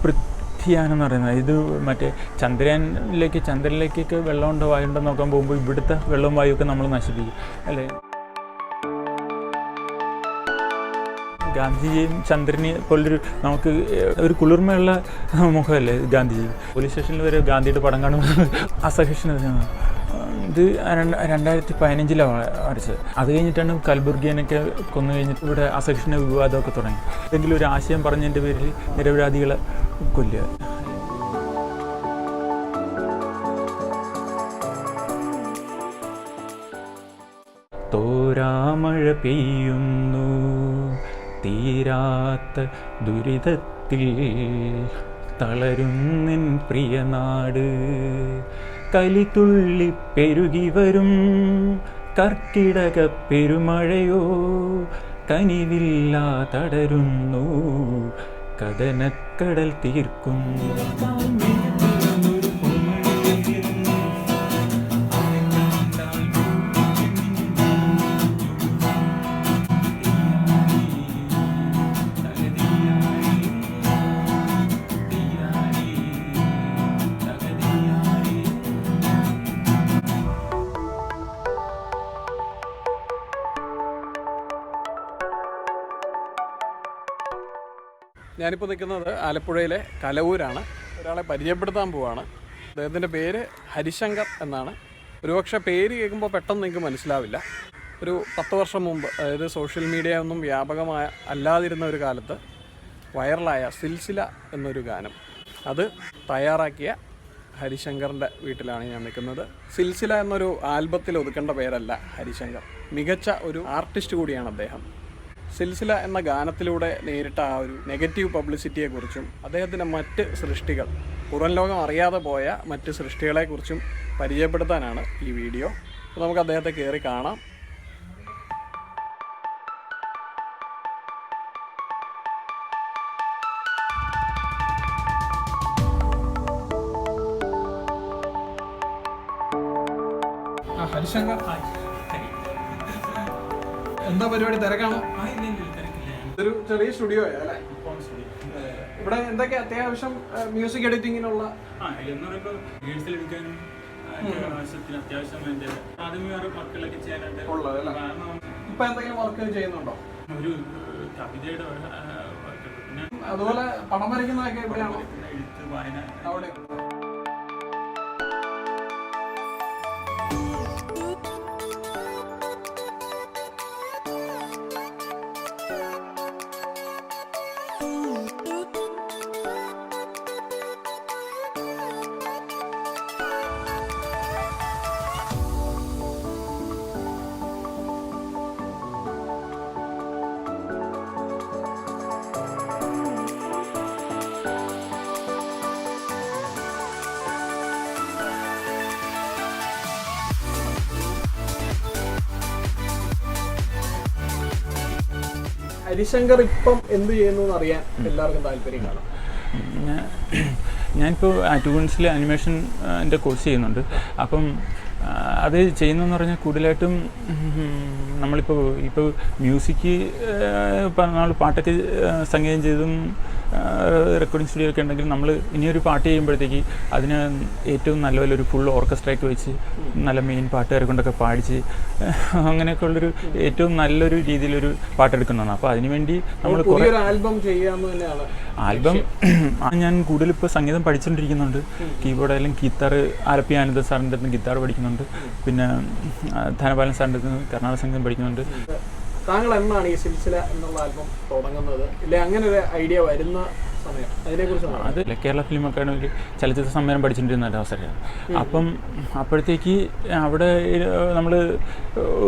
പൃഥ്വിയാനെന്ന് പറയുന്നത്. ഇത് മറ്റേ ചന്ദ്രനിലേക്കൊക്കെ വെള്ളമുണ്ടോ വായുണ്ടോ നോക്കാൻ പോകുമ്പോൾ ഇവിടുത്തെ വെള്ളവും വായുവൊക്കെ നമ്മൾ നശിപ്പിക്കും അല്ലേ. ഗാന്ധിജിയും ചന്ദ്രനെ പോലൊരു നമുക്ക് ഒരു കുളിർമയുള്ള മുഖമല്ലേ ഗാന്ധിജി. പോലീസ് സ്റ്റേഷനിൽ വരെ ഗാന്ധിയുടെ പടം കാണുമ്പോൾ അസഹിഷ്ണുത. ഇത് 2015 വരച്ചത്. അത് കഴിഞ്ഞിട്ടാണ് കൽബുർഗിയനൊക്കെ കൊന്നു കഴിഞ്ഞിട്ട് ഇവിടെ അസഹിഷ്ണു വിവാദമൊക്കെ തുടങ്ങി. എന്തെങ്കിലും ഒരു ആശയം പറഞ്ഞതിൻ്റെ പേരിൽ നിരപരാധികളെ കൊല്ലുക. തോരാമഴ പെയ്യുന്നു തീരാത്ത ദുരിതത്തിൽ, തളരുന്നിൻ പ്രിയനാട് കലിതുള്ളി പെരുകി വരും കർക്കിടക പെരുമഴയോ, കനിവില്ലാ തടരുന്നു കഥനക്കടൽ തീർക്കുന്നു. ഞാനിപ്പോൾ നിൽക്കുന്നത് ആലപ്പുഴയിലെ കലവൂരാണ്. ഒരാളെ പരിചയപ്പെടുത്താൻ പോവാണ്. അദ്ദേഹത്തിൻ്റെ പേര് ഹരിശങ്കർ എന്നാണ്. ഒരുപക്ഷെ പേര് കേൾക്കുമ്പോൾ പെട്ടെന്ന് നിങ്ങൾക്ക് മനസ്സിലാവില്ല. ഒരു 10 വർഷം മുമ്പ്, അതായത് സോഷ്യൽ മീഡിയ ഒന്നും വ്യാപകമായ അല്ലാതിരുന്ന ഒരു കാലത്ത് വൈറലായ സിൽസില എന്നൊരു ഗാനം, അത് തയ്യാറാക്കിയ ഹരിശങ്കറിൻ്റെ വീട്ടിലാണ് ഞാൻ നിൽക്കുന്നത്. സിൽസില എന്നൊരു ആൽബത്തിൽ ഒതുക്കേണ്ട പേരല്ല ഹരിശങ്കർ. മികച്ച ഒരു ആർട്ടിസ്റ്റ് കൂടിയാണ് അദ്ദേഹം. സിൽസില എന്ന ഗാനത്തിലൂടെ നേരിട്ട ആ ഒരു നെഗറ്റീവ് പബ്ലിസിറ്റിയെക്കുറിച്ചും അദ്ദേഹത്തിൻ്റെ മറ്റ് സൃഷ്ടികൾ, പുറം ലോകം അറിയാതെ പോയ മറ്റ് സൃഷ്ടികളെക്കുറിച്ചും പരിചയപ്പെടുത്താനാണ് ഈ വീഡിയോ. അപ്പോൾ നമുക്ക് അദ്ദേഹത്തെ കയറി കാണാം. ഹരിശങ്കർ, എന്താ പരിപാടി? തിരക്കാണോ? ഇതൊരു ചെറിയ സ്റ്റുഡിയോ അല്ലേ? ഇവിടെ എന്തൊക്കെ അത്യാവശ്യം മ്യൂസിക് എഡിറ്റിങ്ങിനുള്ള ഇപ്പൊ എന്തെങ്കിലും വർക്ക് ചെയ്യുന്നുണ്ടോ? അതുപോലെ പടം വരയ്ക്കുന്നതൊക്കെ എവിടെയാണോ? അവിടെ ഹരിശങ്കർ ഇപ്പം എന്ത് ചെയ്യുന്നു എന്നറിയാൻ എല്ലാവർക്കും താല്പര്യം കാണും. ഞാനിപ്പോൾ ട്യൂൺസിൽ അനിമേഷൻ്റെ കോഴ്സ് ചെയ്യുന്നുണ്ട്. അപ്പം അത് ചെയ്യുന്നതെന്ന് പറഞ്ഞാൽ കൂടുതലായിട്ടും ഇപ്പോൾ മ്യൂസിക് നമ്മൾ പാട്ടൊക്കെ സംഗീതം ചെയ്തും റെക്കോർഡിംഗ് സ്റ്റുഡിയോ ഒക്കെ ഉണ്ടെങ്കിൽ നമ്മൾ ഇനിയൊരു പാട്ട് ചെയ്യുമ്പോഴത്തേക്ക് അതിന് ഏറ്റവും നല്ലൊരു ഫുൾ ഓർക്കസ്ട്രയൊക്കെ വെച്ച് നല്ല മെയിൻ പാട്ടുകാരെ കൊണ്ടൊക്കെ പാടിച്ച് അങ്ങനെയൊക്കെ ഉള്ളൊരു ഏറ്റവും നല്ലൊരു രീതിയിലൊരു പാട്ടെടുക്കുന്നതാണ്. അപ്പോൾ അതിനുവേണ്ടി നമ്മൾ ആൽബം ഞാൻ കൂടുതലിപ്പോൾ സംഗീതം പഠിച്ചുകൊണ്ടിരിക്കുന്നുണ്ട്. കീബോർഡ് അല്ലെങ്കിൽ ഗിത്താർ ആലപ്പി ആനന്ദ സാറിൻ്റെ അടുത്ത് ഗിത്താർ പഠിക്കുന്നുണ്ട്. പിന്നെ ധനപാലൻ സാറിൻ്റെ അടുത്ത് കർണാടക സംഗീതം പഠിക്കുന്നുണ്ട്. താങ്കൾ എന്നാണ് ഈ സിൽസില എന്നുള്ള ആൽബം തുടങ്ങുന്നത്? ഇല്ലേ അങ്ങനെ ഒരു ഐഡിയ വരുന്ന സമയം അതിനെക്കുറിച്ചാണ്? അത് കേരള ഫിലിം അക്കാദമിയിൽ ചലച്ചിത്ര സമ്മേളനം പഠിച്ചുകൊണ്ടിരുന്ന ഒരു അവസരമാണ്. അപ്പം അപ്പോഴത്തേക്ക് അവിടെ നമ്മൾ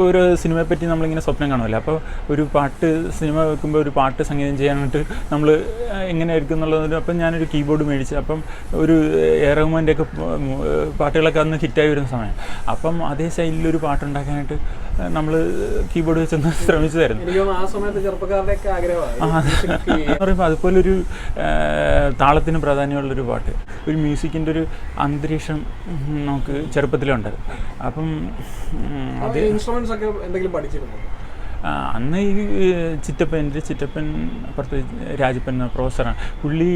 ഒരു സിനിമയെ പറ്റി നമ്മളിങ്ങനെ സ്വപ്നം കാണുമല്ലോ. അപ്പോൾ ഒരു പാട്ട് സിനിമ വെക്കുമ്പോൾ ഒരു പാട്ട് സംഗീതം ചെയ്യാനായിട്ട് നമ്മൾ എങ്ങനെയായിരിക്കും എന്നുള്ളത്. അപ്പം ഞാനൊരു കീബോർഡ് മേടിച്ച്, അപ്പം ഒരു എ റഹ്മാൻ്റെ ഒക്കെ പാട്ടുകളൊക്കെ അന്ന് ഹിറ്റായി വരുന്ന സമയം. അപ്പം അതേ ശൈലിയിലൊരു പാട്ടുണ്ടാക്കാനായിട്ട് നമ്മൾ കീബോർഡ് വെച്ചൊന്ന് ശ്രമിച്ചതായിരുന്നു. പറയുമ്പോൾ അതുപോലൊരു താളത്തിന് പ്രാധാന്യമുള്ളൊരു പാട്ട്, ഒരു മ്യൂസിക്കിൻ്റെ ഒരു അന്തരീക്ഷം നമുക്ക് ചെറുപ്പത്തിലുണ്ടായിരുന്നു. അപ്പം അത് ഇൻസ്ട്രുമെന്റ്സ് ഒക്കെ എന്തെങ്കിലും പഠിച്ചിരുന്നു? അന്ന് ഈ എൻ്റെ ചിറ്റപ്പൻ അപ്പുറത്ത് രാജപ്പൻ എന്ന പ്രൊഫസറാണ്. പുള്ളി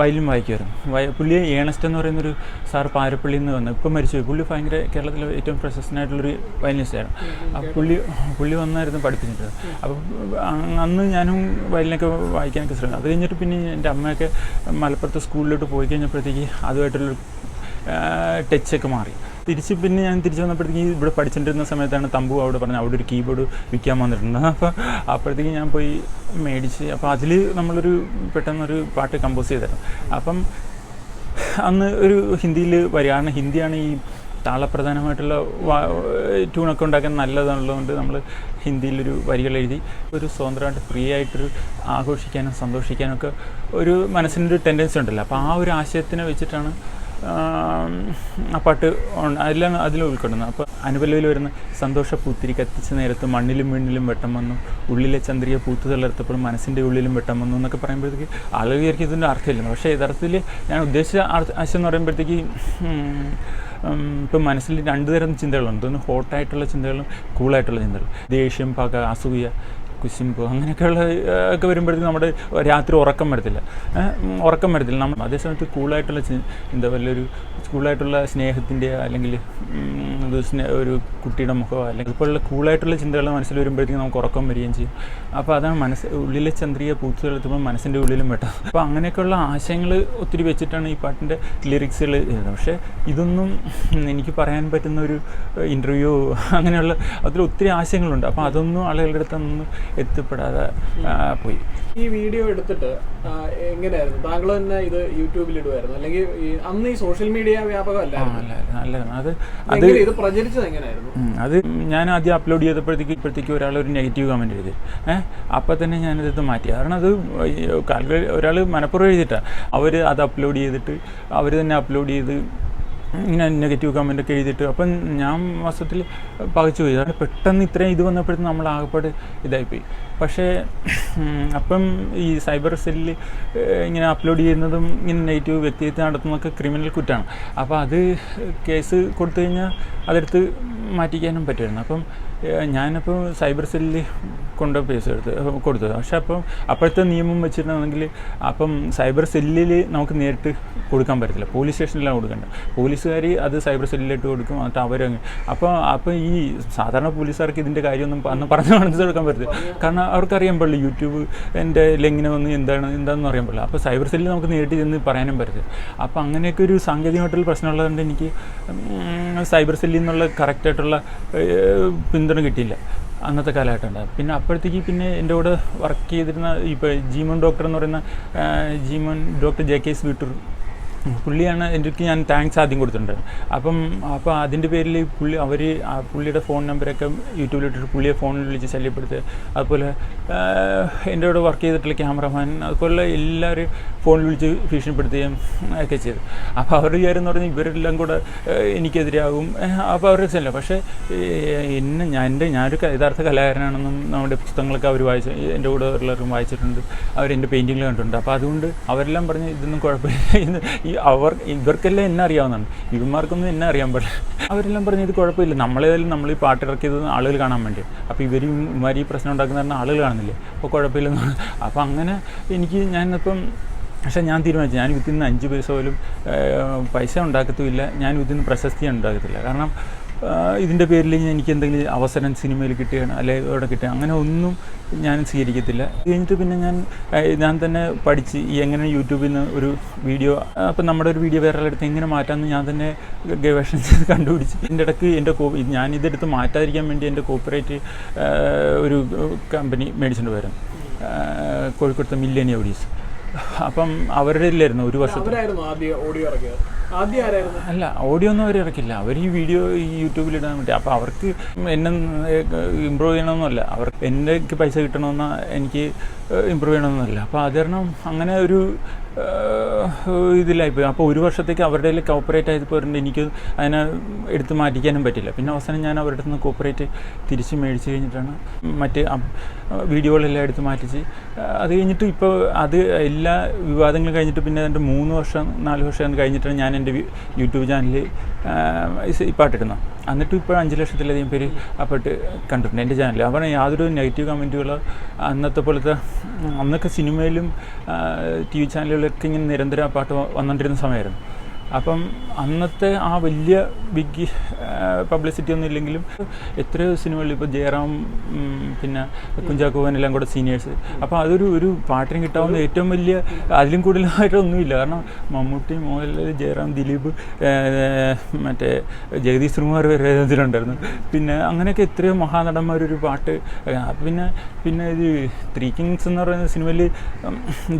വയലിൻ വായിക്കുമായിരുന്നു. പുള്ളി ഏണസ്റ്റ് എന്ന് പറയുന്നൊരു സാർ പാരപ്പള്ളിയിൽ നിന്ന് വന്നു, ഇപ്പം മരിച്ചുപോയി. പുള്ളി ഭയങ്കര കേരളത്തിലെ ഏറ്റവും പ്രശസ്തനായിട്ടുള്ളൊരു വയലിനിസ്റ്റായിരുന്നു. അപ്പോൾ പുള്ളി വന്നായിരുന്നു പഠിപ്പിച്ചിട്ട്. അപ്പോൾ അന്ന് ഞാനും വയലിനൊക്കെ വായിക്കാനൊക്കെ ശ്രമിക്കും. അത് കഴിഞ്ഞിട്ട് പിന്നെ എൻ്റെ അമ്മയൊക്കെ മലപ്പുറത്ത് സ്കൂളിലോട്ട് പോയി കഴിഞ്ഞപ്പോഴത്തേക്ക് അതുമായിട്ടുള്ളൊരു ടച്ചൊക്കെ മാറി. പിന്നെ ഞാൻ തിരിച്ച് വന്നപ്പോഴത്തേക്ക് ഇവിടെ പഠിച്ചിട്ടിരുന്ന സമയത്താണ് തമ്പു അവിടെ പറഞ്ഞത് അവിടെ ഒരു കീബോർഡ് വിൽക്കാൻ വന്നിട്ടുണ്ട്. അപ്പോൾ അപ്പോഴത്തേക്ക് ഞാൻ പോയി മേടിച്ച്, അപ്പോൾ അതിൽ നമ്മളൊരു പെട്ടെന്നൊരു പാട്ട് കമ്പോസ് ചെയ്തായിരുന്നു. അപ്പം അന്ന് ഒരു ഹിന്ദിയിൽ വരിക, കാരണം ഹിന്ദിയാണ് ഈ താളപ്രധാനമായിട്ടുള്ള ട്യൂണൊക്കെ ഉണ്ടാക്കാൻ നല്ലതാണുള്ളതുകൊണ്ട് നമ്മൾ ഹിന്ദിയിലൊരു വരികൾ എഴുതി ഒരു സ്വതന്ത്രമായിട്ട് ഫ്രീ ആയിട്ടൊരു ആഘോഷിക്കാനും സന്തോഷിക്കാനൊക്കെ ഒരു മനസ്സിനൊരു ടെൻഡൻസി ഉണ്ടല്ലോ. അപ്പോൾ ആ ഒരു ആശയത്തിനെ വെച്ചിട്ടാണ് ആ പാട്ട് അതിൽ ഉൾക്കൊള്ളുന്നത്. അപ്പോൾ അനുപല്ലവിൽ വരുന്ന സന്തോഷ പൂത്തിരി കത്തിച്ച നേരത്ത് മണ്ണിലും വീണിലും വെട്ടം വന്നു, ഉള്ളിലെ ചന്ദ്രിക പൂത്തു തളർത്തപ്പോൾ മനസ്സിൻ്റെ ഉള്ളിലും വെട്ടം വന്നു എന്നൊക്കെ പറയുമ്പോഴത്തേക്ക് ആളുകൾ വിചാരിക്കും ഇതിൻ്റെ അർത്ഥമില്ല. പക്ഷേ യഥാർത്ഥത്തിൽ ഞാൻ ഉദ്ദേശിച്ച ആശയം എന്ന് പറയുമ്പോഴത്തേക്ക് ഇപ്പം മനസ്സിൽ രണ്ട് തരം ചിന്തകളുണ്ട്. ഒന്ന് ഹോട്ടായിട്ടുള്ള ചിന്തകളും കൂളായിട്ടുള്ള ചിന്തകളും. ദേഷ്യം, പക, അസൂയ, കുശുമ്പ് അങ്ങനെയൊക്കെയുള്ള ഒക്കെ വരുമ്പോഴത്തേക്കും നമ്മുടെ രാത്രി ഉറക്കം വരത്തില്ല. നമ്മൾ അതേസമയത്ത് കൂളായിട്ടുള്ള എന്താ വല്ലൊരു കൂളായിട്ടുള്ള സ്നേഹത്തിൻ്റെ അല്ലെങ്കിൽ ഒരു കുട്ടിയുടെ മുഖമോ അല്ലെങ്കിൽ ഇപ്പോഴുള്ള കൂളായിട്ടുള്ള ചിന്തകൾ മനസ്സിൽ വരുമ്പോഴത്തേക്കും നമുക്ക് ഉറക്കം വരികയും ചെയ്യും. അപ്പോൾ അതാണ് ഉള്ളിലെ ചന്ദ്രിക പൂത്തു തളർത്തുമ്പോൾ മനസ്സിൻ്റെ ഉള്ളിലും വെട്ടം. അപ്പോൾ അങ്ങനെയൊക്കെയുള്ള ആശയങ്ങൾ ഒത്തിരി വെച്ചിട്ടാണ് ഈ പാട്ടിൻ്റെ ലിറിക്സുകൾ എഴുതുന്നത്. പക്ഷേ ഇതൊന്നും എനിക്ക് പറയാൻ പറ്റുന്ന ഒരു ഇൻ്റർവ്യൂ അങ്ങനെയുള്ള അതിൽ ഒത്തിരി ആശയങ്ങളുണ്ട്. അപ്പോൾ അതൊന്നും ആളുകളുടെ അടുത്തൊന്നും എത്തിപ്പെടാതെ പോയി. ഈ വീഡിയോ എടുത്തിട്ട് എങ്ങനെയായിരുന്നു? താങ്കൾ തന്നെ ഇത് യൂട്യൂബിൽ ഇടുമായിരുന്നു, അല്ലെങ്കിൽ അന്ന് ഈ സോഷ്യൽ മീഡിയ വ്യാപകമല്ലായിരുന്നു? അത് ഇത് പ്രചരിച്ചത് എങ്ങനെയായിരുന്നു? അത് ഞാൻ ആദ്യം അപ്ലോഡ് ചെയ്തപ്പോഴത്തേക്ക് ഒരാളൊരു നെഗറ്റീവ് കമൻറ്റ് എഴുതി. അപ്പം തന്നെ ഞാനിത് മാറ്റി. കാരണം അത് ഒരാൾ മനഃപൂർവ്വം എഴുതിയിട്ടാണ്. അവർ അത് അപ്ലോഡ് ചെയ്തിട്ട് അവർ തന്നെ അപ്ലോഡ് ചെയ്ത് ഇങ്ങനെ നെഗറ്റീവ് കമൻ്റൊക്കെ എഴുതിയിട്ട് അപ്പം ഞാൻ മാസത്തിൽ പകച്ചു പോയി. അതാണ് പെട്ടെന്ന് ഇത്രയും ഇത് വന്നപ്പോഴത്തേക്കും നമ്മൾ ആകെപ്പാട് ഇതായിപ്പോയി. പക്ഷേ അപ്പം ഈ സൈബർ സെല്ലിൽ ഇങ്ങനെ അപ്ലോഡ് ചെയ്യുന്നതും ഇങ്ങനെ നെഗറ്റീവ് വ്യക്തിത്വം നടത്തുന്നതൊക്കെ ക്രിമിനൽ കുറ്റമാണ്. അപ്പോൾ അത് കേസ് കൊടുത്തു കഴിഞ്ഞാൽ അതെടുത്ത് മാറ്റിക്കാനും പറ്റുമായിരുന്നു. അപ്പം ഞാനപ്പോൾ സൈബർ സെല്ലിൽ കൊണ്ടുപോയി കേസ് കൊടുത്തത്. പക്ഷേ അപ്പം അപ്പോഴത്തെ നിയമം വെച്ചിട്ടുണ്ടെങ്കിൽ അപ്പം സൈബർ സെല്ലിൽ നമുക്ക് നേരിട്ട് കൊടുക്കാൻ പറ്റത്തില്ല, പോലീസ് സ്റ്റേഷനിലാണ് കൊടുക്കേണ്ടത്. പോലീസുകാർ അത് സൈബർ സെല്ലിലിട്ട് കൊടുക്കും. എന്നിട്ട് അപ്പോൾ ഈ സാധാരണ പോലീസുകാർക്ക് ഇതിൻ്റെ കാര്യമൊന്നും അന്ന് പറഞ്ഞ് മനസ്സിലാക്കാൻ പറ്റില്ല. കാരണം അവർക്കറിയാൻ പാടില്ല യൂട്യൂബ് എൻ്റെ ഇങ്ങനെ വന്ന് എന്താണെന്ന് അറിയാൻ പാടില്ല. അപ്പോൾ സൈബർ സെല്ലിൽ നമുക്ക് നേരിട്ട് ചെന്ന് പറയാനും പറ്റില്ല. അപ്പോൾ അങ്ങനെയൊക്കെ ഒരു സാങ്കേതികമായിട്ടുള്ള പ്രശ്നമുള്ളതുകൊണ്ട് എനിക്ക് സൈബർ സെല്ലിൽ നിന്നുള്ള കറക്റ്റായിട്ടുള്ള പിന്തുണ കിട്ടിയില്ല അന്നത്തെ കാലഘട്ടമുണ്ട്. പിന്നെ അപ്പോഴത്തേക്ക് പിന്നെ എൻ്റെ കൂടെ വർക്ക് ചെയ്തിരുന്ന ഇപ്പോൾ ജീമോൻ ഡോക്ടർ എന്ന് പറയുന്ന ഡോക്ടർ JK വീട്ടൂർ പുള്ളിയാണ് എനിക്ക് ഞാൻ താങ്ക്സ് ആദ്യം കൊടുത്തിട്ടുണ്ട്. അപ്പോൾ അതിൻ്റെ പേരിൽ പുള്ളിയുടെ ഫോൺ നമ്പരൊക്കെ യൂട്യൂബിലിട്ടിട്ട് പുള്ളിയെ ഫോണിൽ വിളിച്ച് ശല്യപ്പെടുത്തുക. അതുപോലെ എൻ്റെ കൂടെ വർക്ക് ചെയ്തിട്ടുള്ള ക്യാമറമാൻ അതുപോലെ എല്ലാവരും ഫോണിൽ വിളിച്ച് ഭീഷണിപ്പെടുത്തുകയും ഒക്കെ ചെയ്തു. അപ്പോൾ അവരുടെ വിചാരം എന്ന് പറഞ്ഞാൽ ഇവരെല്ലാം കൂടെ എനിക്കെതിരാകും. അപ്പോൾ അവരുടെ ചെല്ല. പക്ഷേ ഞാനൊരു യഥാർത്ഥ കലാകാരനാണെന്നും നമ്മുടെ പുസ്തകങ്ങളൊക്കെ അവർ എൻ്റെ കൂടെ ഉള്ളവരും വായിച്ചിട്ടുണ്ട്, അവരെൻ്റെ പെയിൻറ്റിങ്ങിൽ കണ്ടിട്ടുണ്ട്. അപ്പോൾ അതുകൊണ്ട് അവരെല്ലാം പറഞ്ഞ് ഇതൊന്നും കുഴപ്പമില്ല, ഇവർക്കെല്ലാം എന്നെ അറിയാവുന്നതാണ്, ഇവന്മാർക്കൊന്നും എന്നെ അറിയാൻ പാടില്ല. അവരെല്ലാം പറഞ്ഞ് ഇത് കുഴപ്പമില്ല, നമ്മളേതായാലും നമ്മൾ ഈ പാട്ടിറക്കിയത് ആളുകൾ കാണാൻ വേണ്ടി. അപ്പോൾ ഇവന്മാർ ഈ പ്രശ്നം ഉണ്ടാക്കുന്ന പറഞ്ഞാൽ ആളുകൾ കാണുന്നില്ലേ, അപ്പോൾ കുഴപ്പമില്ലെന്നാണ്. അപ്പോൾ അങ്ങനെ പക്ഷേ ഞാൻ തീരുമാനിച്ചു ഞാൻ ഇതിൽ നിന്ന് 5 പൈസ പോലും പൈസ ഉണ്ടാക്കത്തുമില്ല, ഞാൻ ഇതിൽ നിന്ന് പ്രശസ്തി ഉണ്ടാക്കത്തില്ല. കാരണം ഇതിൻ്റെ പേരിൽ എനിക്ക് എന്തെങ്കിലും അവസരം സിനിമയിൽ കിട്ടുകയാണ് അല്ലെങ്കിൽ ഇവിടെ കിട്ടുക അങ്ങനെ ഒന്നും ഞാൻ സ്വീകരിക്കത്തില്ല. ഇത് കഴിഞ്ഞിട്ട് പിന്നെ ഞാൻ തന്നെ പഠിച്ച് എങ്ങനെ യൂട്യൂബിൽ നിന്ന് ഒരു വീഡിയോ, അപ്പം നമ്മുടെ ഒരു വീഡിയോ വേറെ അടുത്ത് എങ്ങനെ മാറ്റാമെന്ന് ഞാൻ തന്നെ ഗവേഷണം ചെയ്ത് കണ്ടുപിടിച്ച് ഇതിൻ്റെ ഇടയ്ക്ക് ഞാനിതെടുത്ത് മാറ്റാതിരിക്കാൻ വേണ്ടി എൻ്റെ കോപ്പറേറ്റ് ഒരു കമ്പനി മേടിച്ചിട്ട് വരുന്നു, കോഴിക്കോടത്തെ മില്ലേനിയ ഓഡീസ്. അപ്പം അവരുടെ ഇല്ലായിരുന്നു ഒരു വർഷത്തിൽ. അല്ല, ഓഡിയോ ഒന്നും അവർ ഇറക്കില്ല, അവർ ഈ വീഡിയോ യൂട്യൂബിൽ ഇടാൻ വേണ്ടി. അപ്പോൾ അവർക്ക് എന്നെ ഇമ്പ്രൂവ് ചെയ്യണമെന്നല്ല, അവർക്ക് എനിക്ക് പൈസ കിട്ടണമെന്ന എനിക്ക് ഇമ്പ്രൂവ് ചെയ്യണമെന്നല്ല. അപ്പോൾ അത് കാരണം അങ്ങനെ ഒരു ഇതിലായിപ്പോയി. അപ്പോൾ ഒരു വർഷത്തേക്ക് അവരുടെ കയ്യിൽ കോപ്പറേറ്റ് ആയപ്പോൾ എനിക്ക് അതിനെ എടുത്ത് മാറ്റിക്കാനും പറ്റില്ല. പിന്നെ അവസാനം ഞാൻ അവരുടെ അടുത്ത് നിന്ന് കോപ്പറേറ്റ് തിരിച്ച് മേടിച്ച് കഴിഞ്ഞിട്ടാണ് മറ്റ് വീഡിയോകളെല്ലാം എടുത്ത് മാറ്റിച്ച്. അത് കഴിഞ്ഞിട്ട് ഇപ്പോൾ അത് എല്ലാ വിവാദങ്ങളും കഴിഞ്ഞിട്ട് പിന്നെ എൻ്റെ 3 വർഷം 4 വർഷം കഴിഞ്ഞിട്ടാണ് ഞാൻ എൻ്റെ യൂട്യൂബ് ചാനലിൽ ഈ പാട്ടിടുന്നത്. എന്നിട്ടും ഇപ്പോൾ 5 ലക്ഷത്തിലധികം പേര് ആ പാട്ട് കണ്ടിട്ടുണ്ട് എൻ്റെ ചാനലിൽ. അവിടെ യാതൊരു നെഗറ്റീവ് കമൻറ്റുകളോ അന്നത്തെ പോലത്തെ അന്നൊക്കെ സിനിമയിലും TV ചാനലുകളിലൊക്കെ ഇങ്ങനെ നിരന്തരം ആ പാട്ട് വന്നുകൊണ്ടിരുന്ന സമയമായിരുന്നു. അപ്പം അന്നത്തെ ആ വലിയ ബിഗ് പബ്ലിസിറ്റി ഒന്നും ഇല്ലെങ്കിലും എത്രയോ സിനിമകളിൽ ഇപ്പോൾ ജയറാം പിന്നെ കുഞ്ചാക്കോ എല്ലാം കൂടെ സീനിയേഴ്സ്. അപ്പോൾ ഒരു പാട്ടിന് കിട്ടാവുന്ന ഏറ്റവും വലിയ അതിലും കൂടുതലായിട്ടൊന്നുമില്ല. കാരണം മമ്മൂട്ടി, മോഹൻലാൽ, ജയറാം, ദിലീപ്, മറ്റേ ജഗദീഷ് ശ്രീകുമാർ വരെ ഇതിലുണ്ടായിരുന്നു. പിന്നെ അങ്ങനെയൊക്കെ എത്രയോ മഹാനടന്മാരൊരു പാട്ട്. പിന്നെ ഇത് ത്രീ കിങ്സ് എന്ന് പറയുന്ന സിനിമയിൽ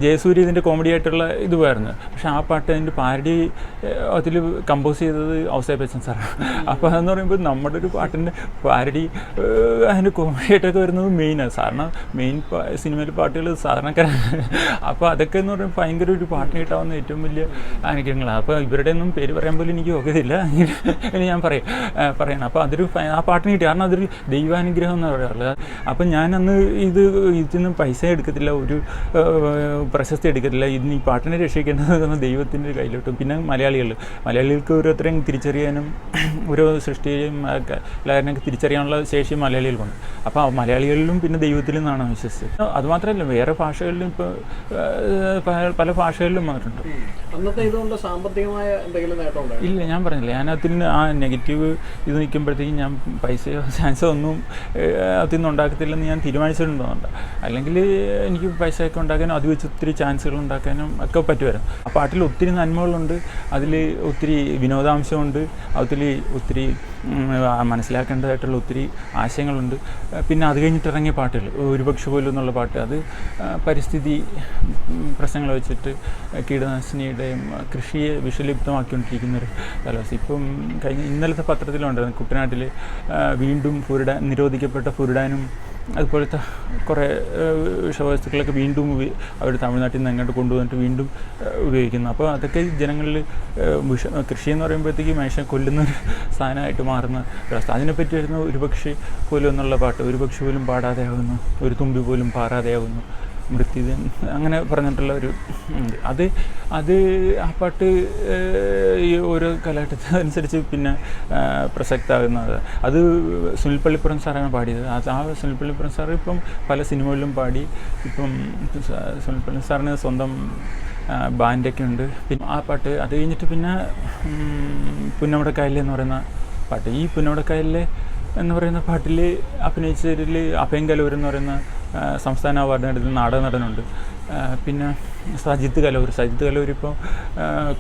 ജയസൂര്യ ഇതിൻ്റെ കോമഡി ആയിട്ടുള്ള ഇതുമായിരുന്നു. പക്ഷേ ആ പാട്ട് അതിൻ്റെ പാരഡി അതിൽ കമ്പോസ് ചെയ്തത് ഔസേപ്പ് ബച്ചൻ സാറാണ്. അപ്പോൾ അതെന്ന് പറയുമ്പോൾ നമ്മുടെ ഒരു പാട്ടിൻ്റെ പാരഡി അതിൻ്റെ കോമഡിയായിട്ടൊക്കെ വരുന്നത് മെയിനാണ്. സാധാരണ മെയിൻ സിനിമയിലെ പാട്ടുകൾ സാധാരണക്കാരാണ്. അപ്പോൾ അതൊക്കെ എന്ന് പറയുമ്പോൾ ഭയങ്കര ഒരു പാട്ടിന് കിട്ടാവുന്ന ഏറ്റവും വലിയ അനുഗ്രഹങ്ങളാണ്. അപ്പോൾ ഇവരുടെ ഒന്നും പേര് പറയാൻ പോലും എനിക്ക് ഒക്കത്തില്ല എന്ന് ഞാൻ പറയണം. അപ്പോൾ അതൊരു ആ പാട്ടിന് കിട്ടി. കാരണം അതൊരു ദൈവാനുഗ്രഹം എന്ന് പറയാറുള്ളത്. അപ്പം ഞാനന്ന് ഇതിന് പൈസ എടുക്കത്തില്ല, ഒരു പ്രശസ്തി എടുക്കത്തില്ല. ഈ പാട്ടിനെ രക്ഷിക്കേണ്ടത് ദൈവത്തിൻ്റെ കയ്യിലോട്ടും. പിന്നെ മലയാളികൾക്ക് ഓരോരുത്തരെയും തിരിച്ചറിയാനും ഓരോ സൃഷ്ടിയെയും എല്ലാവരെയൊക്കെ തിരിച്ചറിയാനുള്ള ശേഷി മലയാളികൾക്കുണ്ട്. അപ്പോൾ മലയാളികളിലും പിന്നെ ദൈവത്തിലും നിന്നാണ് വിശ്വസിച്ചത്. അതുമാത്രമല്ല, വേറെ ഭാഷകളിലും ഇപ്പോൾ പല ഭാഷകളിലും വന്നിട്ടുണ്ട്. അന്നത്തെ ഇതുകൊണ്ട് സാമ്പത്തികമായ എന്തെങ്കിലും നേട്ടം ഇല്ല, ഞാൻ പറഞ്ഞില്ല. അതിൽ ആ നെഗറ്റീവ് ഇത് നിൽക്കുമ്പോഴത്തേക്കും ഞാൻ പൈസയോ ചാൻസോ ഒന്നും അതിൽ നിന്ന് ഉണ്ടാക്കത്തില്ലെന്ന് ഞാൻ തീരുമാനിച്ചിട്ടുണ്ടോന്നുണ്ട്. അല്ലെങ്കിൽ എനിക്ക് പൈസയൊക്കെ ഉണ്ടാക്കാനും അത് വെച്ച് ഒത്തിരി ചാൻസുകൾ ഉണ്ടാക്കാനും ഒക്കെ പറ്റുമായിരുന്നു. ആ പാട്ടിൽ ഒത്തിരി നന്മകളുണ്ട്, അതിൽ ഒത്തിരി വിനോദാംശമുണ്ട്, അതിൽ ഒത്തിരി മനസ്സിലാക്കേണ്ടതായിട്ടുള്ള ഒത്തിരി ആശയങ്ങളുണ്ട്. പിന്നെ അത് കഴിഞ്ഞിട്ട് ഇറങ്ങിയ പാട്ടുകൾ, ഒരുപക്ഷെ പോലും എന്നുള്ള പാട്ട്, അത് പരിസ്ഥിതി പ്രശ്നങ്ങൾ വെച്ചിട്ട് കീടനാശിനിയുടെയും കൃഷിയെ വിഷലിപ്തമാക്കിക്കൊണ്ടിരിക്കുന്നൊരു കാലാവസ്ഥ. ഇപ്പം ഇന്നലത്തെ പത്രത്തിലുണ്ടായിരുന്നു കുട്ടനാട്ടിൽ വീണ്ടും നിരോധിക്കപ്പെട്ട ഫുരിഡാനും അതുപോലത്തെ കുറേ വിഷവസ്തുക്കളൊക്കെ വീണ്ടും അവർ തമിഴ്നാട്ടിൽ നിന്ന് അങ്ങോട്ട് കൊണ്ടുവന്നിട്ട് വീണ്ടും ഉപയോഗിക്കുന്നു. അപ്പോൾ അതൊക്കെ ജനങ്ങളിൽ കൃഷി എന്ന് പറയുമ്പോഴത്തേക്ക് മനുഷ്യനെ കൊല്ലുന്നൊരു സാധനമായിട്ട് മാറുന്ന ഒരവസ്ഥ. അതിനെപ്പറ്റി വരുന്ന ഒരുപക്ഷെ പോലും എന്നുള്ള പാട്ട്, ഒരുപക്ഷെ പോലും പാടാതെയാകുന്നു, ഒരു തുമ്പി പോലും പാറാതെയാകുന്നു, മൃത്യുജൻ അങ്ങനെ പറഞ്ഞിട്ടുള്ള ഒരു അത് ആ പാട്ട് ഈ ഓരോ കാലഘട്ടത്തിനനുസരിച്ച് പിന്നെ പ്രസക്തമാകുന്നത്. അത് സുനിൽ പള്ളിപ്പുറം സാറാണ് പാടിയത്. ആ സുനിൽ പള്ളിപ്പുറം സാർ ഇപ്പം പല സിനിമകളിലും പാടി. ഇപ്പം സുനിൽ പള്ളി സാറിന് സ്വന്തം ബാൻഡൊക്കെ ഉണ്ട്. പിന്നെ ആ പാട്ട് അത് കഴിഞ്ഞിട്ട് പിന്നെ പുന്നമടക്കായലിൽ എന്ന് പറയുന്ന പാട്ട്, ഈ പുന്നമടക്കായലിലെ എന്ന് പറയുന്ന പാട്ടിൽ അഭിനയിച്ചതിൽ അഭയം കലൂർ എന്ന് പറയുന്ന സംസ്ഥാന അവാർഡ് നേടുന്ന നാടക നടനുണ്ട്. പിന്നെ സജിത്ത് കലൂർ ഇപ്പോൾ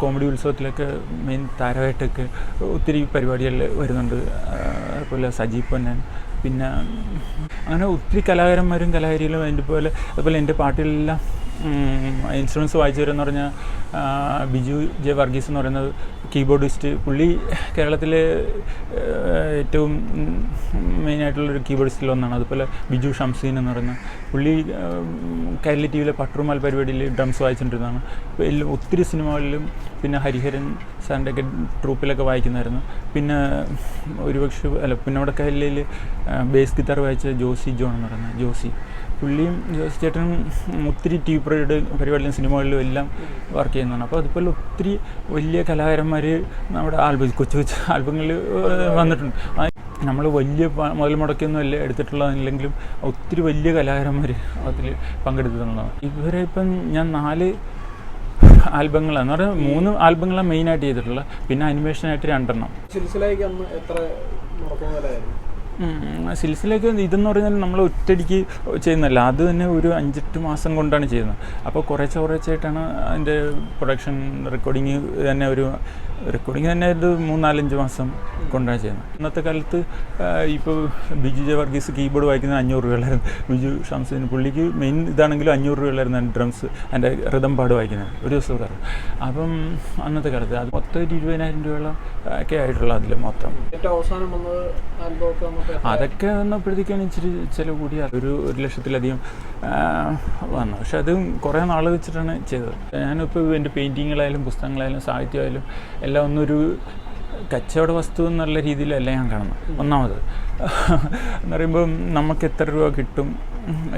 കോമഡി ഉത്സവത്തിലൊക്കെ മെയിൻ താരമായിട്ടൊക്കെ ഒത്തിരി പരിപാടികളിൽ വരുന്നുണ്ട്. അതുപോലെ സജീവ് പൊന്നൻ, പിന്നെ അങ്ങനെ ഒത്തിരി കലാകാരന്മാരും കലാകാരികളും അതുപോലെ എൻ്റെ പാട്ടിലെല്ലാം ഇൻസ്ട്രുമെൻറ്റ്സ് വായിച്ചവരെന്ന് പറഞ്ഞാൽ ബിജു ജെ വർഗീസ് എന്ന് പറയുന്നത് കീബോർഡിസ്റ്റ്. പുള്ളി കേരളത്തിലെ ഏറ്റവും മെയിനായിട്ടുള്ളൊരു കീബോർഡിസ്റ്റിൽ ഒന്നാണ്. അതുപോലെ ബിജു ഷംസീൻ എന്ന് പറയുന്ന പുള്ളി കൈരളി TV പട്രുമാൽ പരിപാടിയിൽ ഡ്രംസ് വായിച്ചുകൊണ്ടിരുന്നതാണ്. എല്ലാം ഒത്തിരി സിനിമകളിലും പിന്നെ ഹരിഹരൻ സാറിൻ്റെ ഒക്കെ ട്രൂപ്പിലൊക്കെ വായിക്കുന്നതായിരുന്നു. പിന്നെ ഒരുപക്ഷെ പുന്നമടക്കായലിൽ ബേസ് ഗിത്താർ വായിച്ച ജോസി ജോൺ എന്ന് പറയുന്നത് ജോസി ചേട്ടനും ഒത്തിരി TV പരിപാടിയിലും സിനിമകളിലും എല്ലാം വർക്ക് ചെയ്യുന്നതാണ്. അപ്പോൾ അതുപോലെ ഒത്തിരി വലിയ കലാകാരന്മാർ നമ്മുടെ കൊച്ചു ആൽബങ്ങളിൽ വന്നിട്ടുണ്ട്. നമ്മൾ വലിയ മുതൽ മുടക്കൊന്നും അല്ല എടുത്തിട്ടുള്ളതല്ലെങ്കിലും ഒത്തിരി വലിയ കലാകാരന്മാർ അതിൽ പങ്കെടുത്തിട്ടുള്ളതാണ്. ഇവരെ ഇപ്പം ഞാൻ 4 ആൽബങ്ങളാണ് എന്ന് പറഞ്ഞാൽ 3 ആൽബങ്ങളാണ് മെയിനായിട്ട് ചെയ്തിട്ടുള്ളത്. പിന്നെ അനിമേഷനായിട്ട് 2 സിൽസിലയ്ക്ക് അന്ന് എത്ര മുടക്കുമുതലായിരുന്നു? സിൽസിലേക്ക് ഇതെന്ന് പറഞ്ഞാൽ നമ്മൾ ഒറ്റയടിക്ക് ചെയ്യുന്നതല്ല, അത് തന്നെ ഒരു 5-8 മാസം കൊണ്ടാണ് ചെയ്യുന്നത്. അപ്പോൾ കുറച്ചായിട്ടാണ് അതിൻ്റെ പ്രൊഡക്ഷൻ റെക്കോർഡിങ് തന്നെ ഒരു 3-4-5 മാസം കൊണ്ടാണ് ചെയ്യുന്നത്. ഇന്നത്തെ കാലത്ത് ഇപ്പോൾ ബിജു ജെ വർഗീസ് കീബോർഡ് വായിക്കുന്നത് 500 രൂപയുള്ളായിരുന്നു. ബിജു ഷംസീന് പുള്ളിക്ക് മെയിൻ ഇതാണെങ്കിലും 500 രൂപയുള്ളായിരുന്നു ഡ്രംസ് അതിൻ്റെ റിതം പാട് വായിക്കുന്നത് ഒരു ദിവസം. അപ്പം അന്നത്തെ കാലത്ത് അത് മൊത്തം 20,000 രൂപയോളം ഒക്കെ ആയിട്ടുള്ള അതിൽ മൊത്തം. ഏറ്റവും അവസാനം വന്നത് ആൽബമൊക്കെ അതൊക്കെ വന്നപ്പോഴത്തേക്കാണ് ഇച്ചിരി ചിലവ് കൂടി ഒരു 1,00,000-ലധികം വന്നു. പക്ഷെ അത് കുറേ നാൾ വെച്ചിട്ടാണ് ചെയ്തത്. ഞാനിപ്പോൾ എൻ്റെ പെയിൻറ്റിങ്ങുകളായാലും പുസ്തകങ്ങളായാലും സാഹിത്യമായാലും എല്ലാം ഒന്നൊരു കച്ചവട വസ്തു എന്നുള്ള രീതിയിലല്ല ഞാൻ കാണുന്നത്. ഒന്നാമത് എന്ന് പറയുമ്പം നമുക്ക് എത്ര രൂപ കിട്ടും,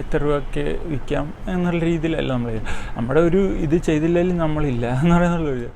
എത്ര രൂപയ്ക്ക് വിൽക്കാം എന്നുള്ള രീതിയിലല്ല നമ്മൾ. നമ്മുടെ ഒരു ഇത് ചെയ്തില്ലെങ്കിലും നമ്മളില്ല എന്ന് പറയുന്നുള്ളൊരു